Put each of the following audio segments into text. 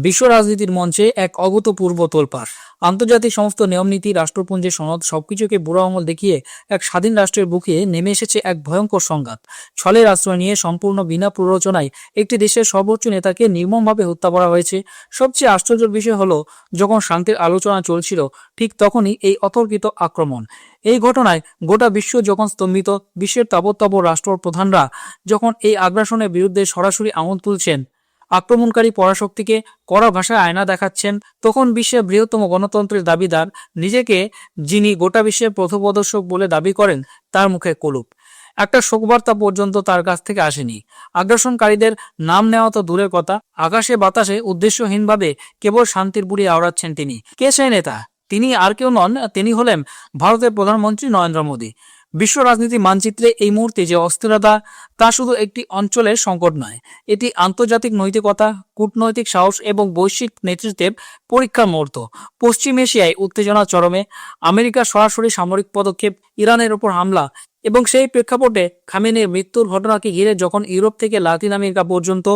বিশ্ব রাজনীতির মঞ্চে এক অভূতপূর্ব তোলপাড়। আন্তর্জাতিক সমস্ত নিয়মনীতি, রাষ্ট্রপুঞ্জের সনদ সবকিছুকে বুড়ো আঙুল দেখিয়ে এক স্বাধীন রাষ্ট্রের বুকে নেমে এসেছে এক ভয়ঙ্কর সংঘাত। ছলের আশ্রয় নিয়ে সম্পূর্ণ বিনা প্ররোচনায় একটি দেশের সর্বোচ্চ নেতাকে নির্মমভাবে হত্যা করা হয়েছে। সবচেয়ে আশ্চর্যের বিষয় হলো, যখন শান্তির আলোচনা চলছিল ঠিক তখনই এই অতর্কিত আক্রমণ। এই ঘটনায় গোটা বিশ্ব যখন স্তম্ভিত, বিশ্বের তাবৎ রাষ্ট্রপ্রধানরা যখন এই আগ্রাসনের বিরুদ্ধে সরাসরি আঙুল তুলছেন, আক্রমণকারী পরাশক্তিকে কড়া ভাষায় আয়না দেখাচ্ছেন, তখন বিশ্বের বৃহত্তম গণতন্ত্রের দাবিদার, নিজেকে যিনি গোটা বিশ্বের পথপ্রদর্শক বলে দাবি করেন, তার মুখে কলুপ। একটা শোকবার্তা পর্যন্ত তার কাছ থেকে আসেনি। আগ্রাসনকারীদের নাম নেওয়া তো দূরের কথা, আকাশে বাতাসে উদ্দেশ্যহীনভাবে কেবল শান্তির বুড়ি আওড়াচ্ছেন তিনি। কে সেই নেতা? তিনি আর কেউ নন, তিনি হলেন ভারতের প্রধানমন্ত্রী নরেন্দ্র মোদী। বিশ্ব রাজনীতি মানচিত্রে এই মুহূর্তে যে অস্থিরতা, তা শুধু একটি অঞ্চলের সংকট নয়, এটি আন্তর্জাতিক নৈতিকতা, কূটনৈতিক সাহস এবং বৈশ্বিক নেতৃত্বের পরীক্ষার মুহূর্ত। পশ্চিম এশিয়ায় উত্তেজনা চরমে, আমেরিকার সরাসরি সামরিক পদক্ষেপ, ইরানের ওপর হামলা এবং সেই প্রেক্ষাপটে খামেনির মৃত্যুর ঘটনাকে ঘিরে যখন ইউরোপ থেকে লাতিন আমেরিকা পর্যন্ত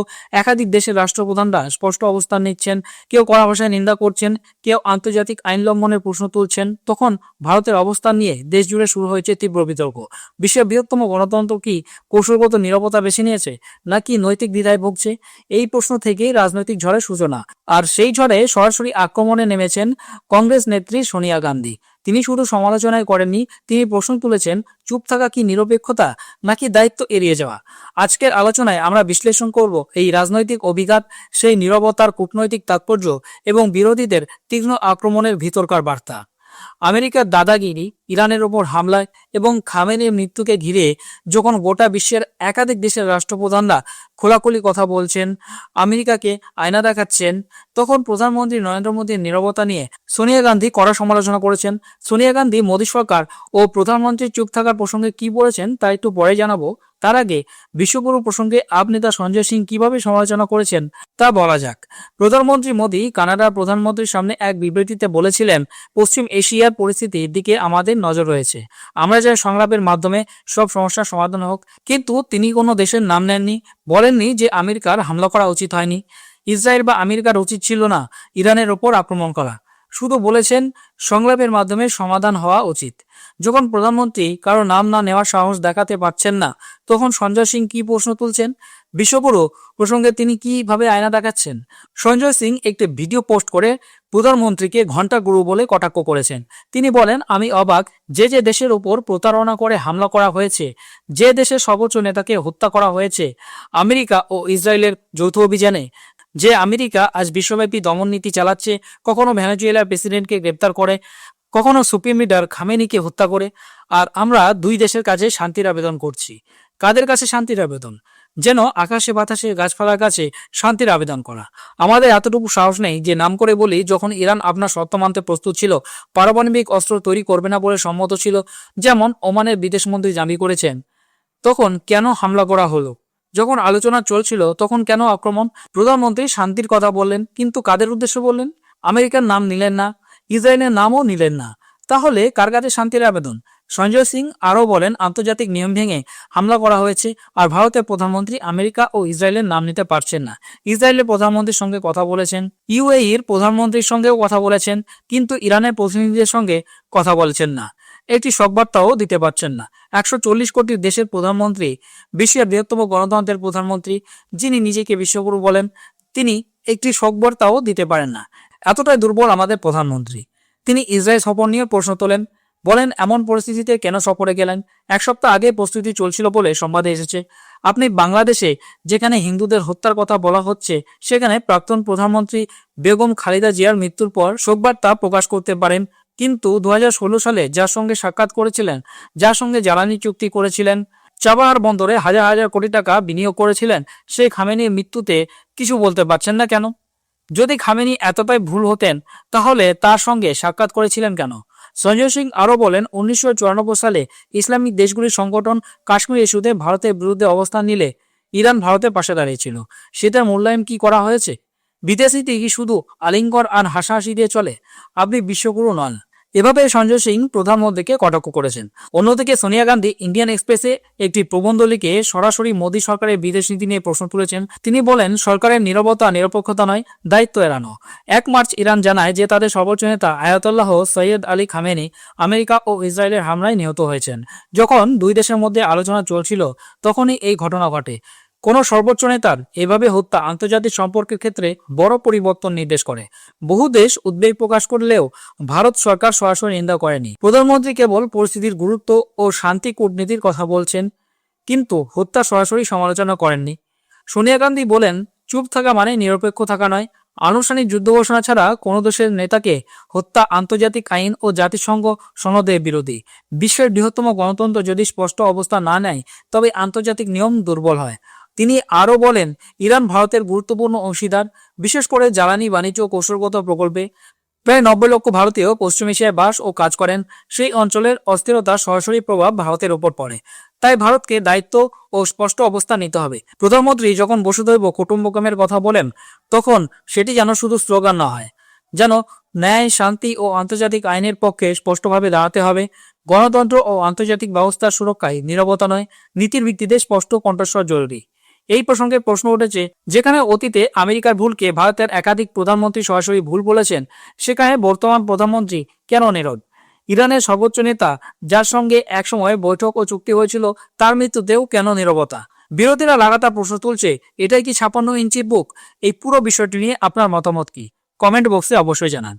একাধিক দেশের রাষ্ট্রপ্রধানরা স্পষ্ট অবস্থান নিচ্ছেন, কেউ কড়া ভাষায় নিন্দা করছেন, কেউ আন্তর্জাতিক আইন লঙ্ঘনের প্রশ্ন তুলছেন, তখন ভারতের অবস্থান নিয়ে দেশ জুড়ে শুরু হয়েছে তীব্র বিতর্ক। বিশ্বের বৃহত্তম গণতন্ত্র কি কৌশলগত নীরবতা বেছে নিয়েছে, নাকি নৈতিক দ্বিধায় ভুগছে? এই প্রশ্ন থেকেই রাজনৈতিক ঝড়ের সূচনা। আর সেই ঝড়ে সরাসরি আক্রমণে নেমেছেন কংগ্রেস নেত্রী সোনিয়া গান্ধী। তিনি শুধু সমালোচনায় করেননি, তিনি প্রশ্ন তুলেছেন, চুপ থাকা কি নিরপেক্ষতা, নাকি দায়িত্ব এড়িয়ে যাওয়া? আজকের আলোচনায় আমরা বিশ্লেষণ করব এই রাজনৈতিক অভিঘাত, সেই নীরবতার কূটনৈতিক তাৎপর্য এবং বিরোধীদের তীক্ষ্ণ আক্রমণের ভিতরকার বার্তা। আমেরিকার দাদাগিরি, ইরানের ওপর হামলায় এবং খামেনির মৃত্যুকে ঘিরে যখন গোটা বিশ্বের একাধিক দেশের রাষ্ট্রপ্রধানরা খোলাখুলি কথা বলছেন, আমেরিকাকে আয়না দেখাচ্ছেন, তখন প্রধানমন্ত্রী নরেন্দ্র মোদীর নীরবতা নিয়ে সোনিয়া গান্ধী কড়া সমালোচনা করেছেন। সোনিয়া গান্ধী মোদী সরকার ও প্রধানমন্ত্রীর চুপ থাকার প্রসঙ্গে কি বলেছেন তা একটু পরে জানাবো। তার আগে বিশ্বগুরু প্রসঙ্গে আপ নেতা সঞ্জয় সিং কিভাবে সমালোচনা করেছেন তা বলা যাক। প্রধানমন্ত্রী মোদী কানাডার প্রধানমন্ত্রীর সামনে এক বিবৃতিতে বলেছিলেন, পশ্চিম এশিয়ার পরিস্থিতির দিকে আমাদের নজর রয়েছে, আমরা চাই সংলাপের মাধ্যমে সব সমস্যার সমাধান হোক। কিন্তু তিনি কোনো দেশের নাম নেননি, বলেননি যে আমেরিকার হামলা করা উচিত হয়নি, ইসরায়েল বা আমেরিকার উচিত ছিল না ইরানের ওপর আক্রমণ করা। শুধু বলেছেন সংলাপের মাধ্যমে সমাধান হওয়া উচিত। যখন প্রধানমন্ত্রী কারো নাম না নেওয়ার সাহস দেখাতে পারছেন না, তখন সঞ্জয় সিং কি প্রশ্ন তুলছেন? বিশ্বগুরু প্রসঙ্গে তিনি কিভাবে আয়না দেখাচ্ছেন? সঞ্জয় সিং একটি ভিডিও পোস্ট করে প্রধানমন্ত্রীকে ঘণ্টা গুরু বলে কটাক্ষ করেছেন। তিনি বলেন, আমি অবাক, যে যে দেশের উপর প্রতারণা করে হামলা করা হয়েছে, যে দেশের সর্বোচ্চ নেতাকে হত্যা করা হয়েছে আমেরিকা ও ইসরায়েলের যৌথ অভিযানে, যে আমেরিকা আজ বিশ্বব্যাপী দমন নীতি চালাচ্ছে, কখনো ভেনেজুয়েলার প্রেসিডেন্টকে গ্রেপ্তার করে, কখনো সুপ্রিম লিডার খামেনিকে হত্যা করে, আর আমরা দুই দেশের কাছে শান্তির আবেদন করছি। কাদের কাছে শান্তির আবেদন? যেন আকাশে বাতাসে গাছপালার কাছে শান্তির আবেদন করা। আমাদের এতটুকু সাহস নেই যে নাম করে বলি, যখন ইরান আপনার শর্ত মানতে প্রস্তুত ছিল, পারমাণবিক অস্ত্র তৈরি করবে না বলে সম্মত ছিল, যেমন ওমানের বিদেশমন্ত্রী দাবি করেছেন, তখন কেন হামলা করা হলো? যখন আলোচনা চলছিল তখন কেন আক্রমণ? প্রধানমন্ত্রী শান্তির কথা বললেন, কিন্তু কাদের উদ্দেশ্য বললেন? আমেরিকার নাম নিলেন না, ইসরায়েলের নামও নিলেন না। তাহলে কার কাছে শান্তির আবেদন? সঞ্জয় সিং আরও বলেন, আন্তর্জাতিক নিয়ম ভেঙে হামলা করা হয়েছে, আর ভারতের প্রধানমন্ত্রী আমেরিকা ও ইসরায়েলের নাম নিতে পারছেন না। ইসরায়েলের প্রধানমন্ত্রীর সঙ্গে কথা বলেছেন, ইউএইর প্রধানমন্ত্রীর সঙ্গেও কথা বলেছেন, কিন্তু ইরানের প্রতিনিধিদের সঙ্গে কথা বলছেন না, একটি সংবাদটাও দিতে পারছেন না। 140 কোটি দেশের প্রধানমন্ত্রী, বিশ্বের বৃহত্তম গণতন্ত্রের প্রধানমন্ত্রী, যিনি নিজেকে বিশ্বগুরু বলেন, তিনি একটি সংবাদটাও দিতে পারেন না। এতটাই দুর্বল আমাদের প্রধানমন্ত্রী। তিনি ইসরায়েল সফর নিয়ে প্রশ্ন তোলেন, বলেন এমন পরিস্থিতিতে কেন সফরে গেলেন? এক সপ্তাহ আগে প্রস্তুতি চলছিল বলে সংবাদে এসেছে। আপনি বাংলাদেশে, যেখানে হিন্দুদের হত্যার কথা বলা হচ্ছে, সেখানে প্রাক্তন প্রধানমন্ত্রী বেগম খালেদা জিয়ার মৃত্যুর পর শোকবার্তা প্রকাশ করতে পারেন, কিন্তু 2016 সালে যার সঙ্গে সাক্ষাৎ করেছিলেন, যার সঙ্গে জ্বালানি চুক্তি করেছিলেন, চাবাহার বন্দরে হাজার হাজার কোটি টাকা বিনিয়োগ করেছিলেন, সেই খামেনির মৃত্যুতে কিছু বলতে পারছেন না কেন? যদি খামেনি এতটাই ভুল হতেন, তাহলে তার সঙ্গে সাক্ষাৎ করেছিলেন কেন? সঞ্জয় সিং আরও বলেন, 1994 সালে ইসলামিক দেশগুলির সংগঠন কাশ্মীর ইস্যুতে ভারতের বিরুদ্ধে অবস্থান নিলে ইরান ভারতের পাশে দাঁড়িয়েছিল। সেটার মূল্যায়ন কি করা হয়েছে? বিদেশিতে কি শুধু আলিঙ্গন আর হাসাহাসি দিয়ে চলে? আপনি বিশ্বগুরু নন, এভাবে সঞ্জয় সিং প্রধানমন্ত্রীকে কটাক্ষ করেছেন। অন্যদিকে সোনিয়া গান্ধী ইন্ডিয়ান এক্সপ্রেসে একটি প্রবন্ধ লিখে সরাসরি মোদী সরকারের বিদেশ নীতি নিয়ে প্রশ্ন তুলেছেন। তিনি বলেন, সরকারের নীরবতা নিরপেক্ষতা নয়, দায়িত্ব এড়ানো। 1 মার্চ ইরান জানায় যে তাদের সর্বোচ্চ নেতা Ayatollah Syed Ali Khamenei America ও ইসরায়েলের হামলায় নিহত হয়েছেন। যখন দুই দেশের মধ্যে আলোচনা চলছিল তখনই এই ঘটনা ঘটে। কোনো সর্বোচ্চ নেতার এভাবে হত্যা আন্তর্জাতিক সম্পর্কের ক্ষেত্রে বড় পরিবর্তন নির্দেশ করে। বহু দেশ উদ্বেগ প্রকাশ করলেও ভারত সরকার সরাসরি নিন্দা করেনি। প্রধানমন্ত্রী কেবল পরিস্থিতির গুরুত্ব ও শান্তি কূটনীতির কথা বলছেন, কিন্তু হত্যা সরাসরি সমালোচনা করেননি। সোনিয়া গান্ধী বলেন, চুপ থাকা মানে নিরপেক্ষ থাকা নয়। আনুষ্ঠানিক যুদ্ধ ঘোষণা ছাড়া কোনো দেশের নেতাকে হত্যা আন্তর্জাতিক আইন ও জাতিসংঘ সনদের বিরোধী। বিশ্বের বৃহত্তম গণতন্ত্র যদি স্পষ্ট অবস্থা না নেয় তবে আন্তর্জাতিক নিয়ম দুর্বল হয়। তিনি আরও বলেন, ইরান ভারতের গুরুত্বপূর্ণ অংশীদার, বিশেষ করে জ্বালানি, বাণিজ্য ও কৌশলগত প্রকল্পে। প্রায় 90 লক্ষ ভারতীয় পশ্চিম এশিয়ায় বাস ও কাজ করেন। সেই অঞ্চলের অস্থিরতার সরাসরি প্রভাব ভারতের ওপর পড়ে। তাই ভারতকে দায়িত্ব ও স্পষ্ট অবস্থান নিতে হবে। প্রধানমন্ত্রী যখন বসুধৈব কুটুম্বকমের কথা বলেন তখন সেটি যেন শুধু স্লোগান না হয়, যেন ন্যায়, শান্তি ও আন্তর্জাতিক আইনের পক্ষে স্পষ্টভাবে দাঁড়াতে হবে। গণতন্ত্র ও আন্তর্জাতিক ব্যবস্থার সুরক্ষায় নীরবতা নয়, নীতির ভিত্তিতে স্পষ্ট কণ্ঠস্বর জরুরি। এই প্রসঙ্গে প্রশ্ন উঠেছে, যেখানে অতীতে আমেরিকার ভুলকে ভারতের একাধিক প্রধানমন্ত্রী সরাসরি ভুল বলেছেন, সেখানে বর্তমান প্রধানমন্ত্রী কেন নীরব? ইরানের সর্বোচ্চ নেতা, যার সঙ্গে একসময় বৈঠক ও চুক্তি হয়েছিল, তার মৃত্যুতেও কেন নীরবতা? বিরোধীরা লাগাতার প্রশ্ন তুলছে, এটাই কি 56 ইঞ্চি বুক? এই পুরো বিষয়টি নিয়ে আপনার মতামত কি? কমেন্ট বক্সে অবশ্যই জানান।